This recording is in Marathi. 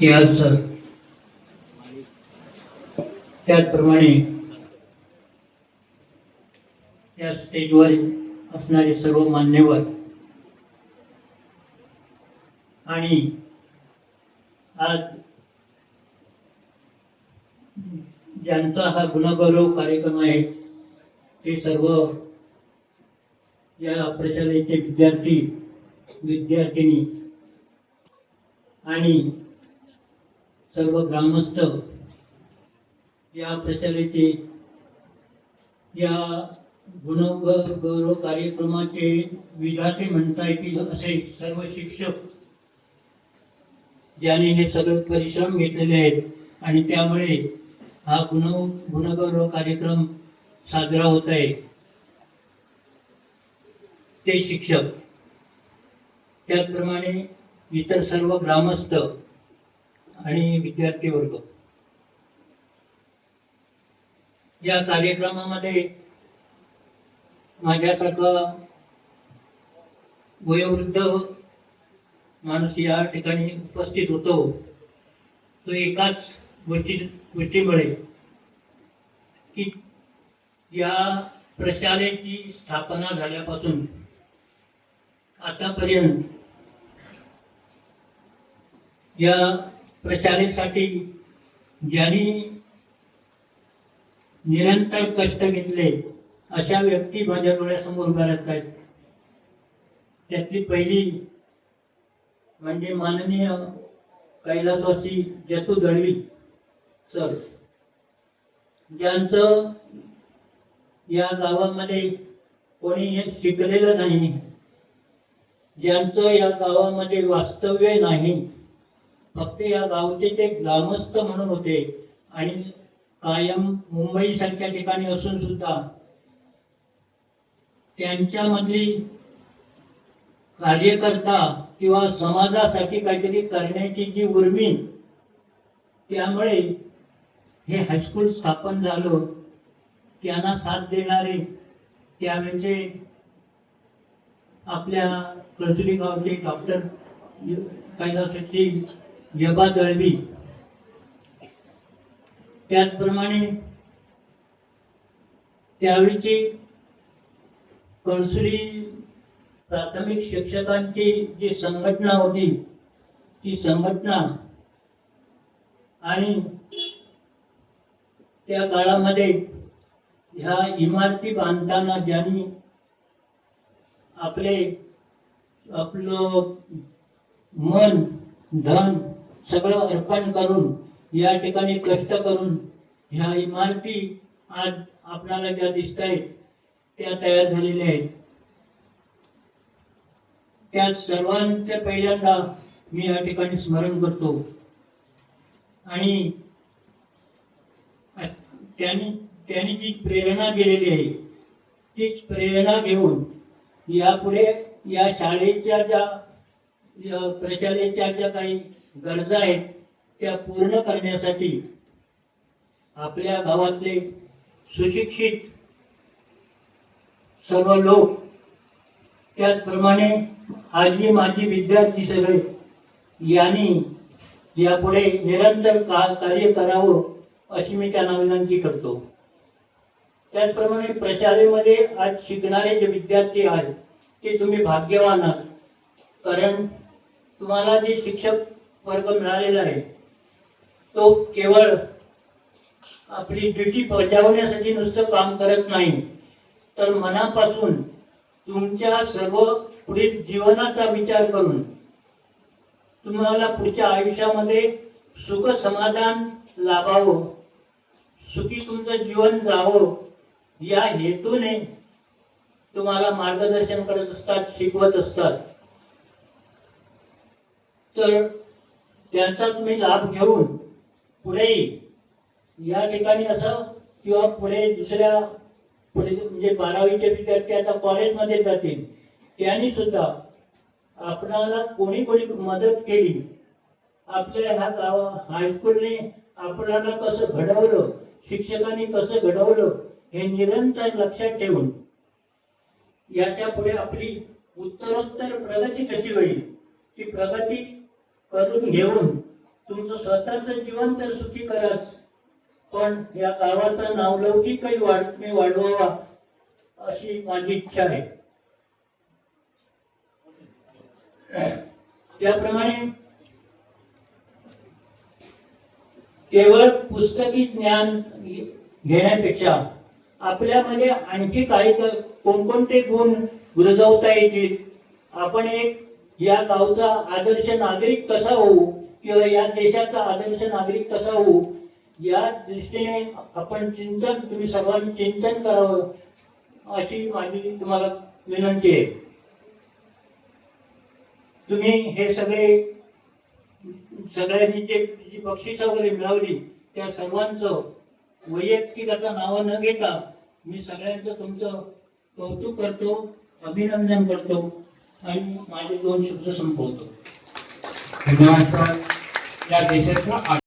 केआर सर, त्याचप्रमाणे त्या स्टेजवर असणारे सर्व मान्यवर आणि आज ज्यांचा हा गुणगौरव कार्यक्रम आहे ते सर्व या प्रशालेचे विद्यार्थी विद्यार्थिनी आणि सर्व ग्रामस्थ या प्रशालेचे या गुणगौरव कार्यक्रमाचे विधाते म्हणता येतील असे सर्व शिक्षक ज्यांनी हे सगळे परिश्रम घेतलेले आहेत आणि त्यामुळे हा गुणगौरव कार्यक्रम साजरा होत आहे ते शिक्षक, त्याचप्रमाणे इतर सर्व ग्रामस्थ आणि विद्यार्थी वर्ग या कार्यक्रमामध्ये माझ्यासारखा वयोवृद्ध माणूस या ठिकाणी उपस्थित होतो तो एकाच गोष्टीमुळे की या प्रशालेची स्थापना झाल्यापासून आतापर्यंत या प्रशालेसाठी ज्यांनी निरंतर कष्ट घेतले अशा व्यक्ती माझ्या डोळ्यासमोर उभ्या राहत आहेत. त्यातली पहिली म्हणजे माननीय कैलासवासी जतू दळवी सर, ज्यांचं या गावामध्ये कोणी शिकलेलं नाही, ज्यांचं या गावामध्ये वास्तव्य नाही, फक्त या गावचे ते ग्रामस्थ म्हणून होते आणि कायम मुंबई सारख्या ठिकाणी असून सुद्धा त्यांच्यामधली कार्यकर्ता किंवा समाजासाठी काहीतरी करण्याची जी उर्मी, त्यामुळे हे हायस्कूल स्थापन झालं. त्यांना साथ देणारे त्यावेळेचे आपल्या कळसुली गावचे डॉक्टर कैलासवासी जबा दळवी, त्याचप्रमाणे त्यावेळीची कळसुली प्राथमिक शिक्षकांची जी संघटना होती ती संघटना आणि त्या काळामध्ये ह्या इमारती बांधताना ज्यांनी आपलं मन धन सगळं अर्पण करून या ठिकाणी कष्ट करून ह्या इमारती आज आपल्याला ज्या दिसत आहेत त्या तयार झालेल्या आहेत. त्या सर्वांच्या पहिल्यांदा मी या ठिकाणी स्मरण करतो आणि त्यांनी जी प्रेरणा दिलेली आहे तीच प्रेरणा घेऊन यापुढे या शाळेच्या ज्या प्रशालेच्या ज्या काही गरजा आहेत त्या पूर्ण करण्यासाठी आपल्या गावातले सुशिक्षित सर्व लोक, त्याचप्रमाणे आजी माजी विद्यार्थी सगळे यांनी यापुढे निरंतर कार्य करावं अशी मी त्यांना विनंती करतो. त्याचप्रमाणे प्रशालेमध्ये आज शिकणारे जे विद्यार्थी आहेत ते तुम्ही भाग्यवान आहात, कारण तुम्हाला जे शिक्षक वर्ग मिळालेला आहे तो केवळ आपली ड्युटी बजावण्यासाठी नुसतं काम करत नाही, तर मनापासून तुमच्या सर्व पुढील जीवनाचा विचार करून तुम्हाला पुढच्या आयुष्यामध्ये सुख समाधान लाभावं, सुखी तुमचं जीवन जावं या हेतूने तुम्हाला मार्गदर्शन करत असतात, शिकवत असतात. तर त्यांचा तुम्ही लाभ घेऊन पुढे या ठिकाणी असं किंवा पुढे म्हणजे 12वीचे विद्यार्थी आता कॉलेजमध्ये जातील, त्यांनी सुद्धा आपणाला कोणी मदत केली, आपल्या ह्या हायस्कूलने आपल्याला कसं घडवलं, शिक्षकांनी कसं घडवलं हे निरंतर लक्षात ठेवून याच्या पुढे आपली उत्तरोत्तर प्रगती कशी होईल ती प्रगती करून घेऊन तुमचं स्वतःचं जीवन तर सुखी कराच, पण या गावाचं नावलौकिकही तुम्ही वाढवावा अशी माझी इच्छा आहे. त्याप्रमाणे केवळ पुस्तकी ज्ञान घेण्यापेक्षा आपल्यामध्ये आणखी काही कोणकोणते गुण रुजवता येतील, आपण एक या गावचा आदर्श नागरिक कसा होऊ किंवा या देशाचा आदर्श नागरिक कसा होऊ या दृष्टीने आपण तुम्ही सर्वांनी चिंतन करावं अशी माझी तुम्हाला विनंती आहे. तुम्ही हे सगळ्यांनी जी बक्षीस वगैरे मिळवली त्या सर्वांचं वैयक्तिक आता नावं न घेता मी सगळ्यांचं तुमचं कौतुक करतो, अभिनंदन करतो आणि माझे 2 शब्द संपवतो. धन्यवाद सर. या देशाचा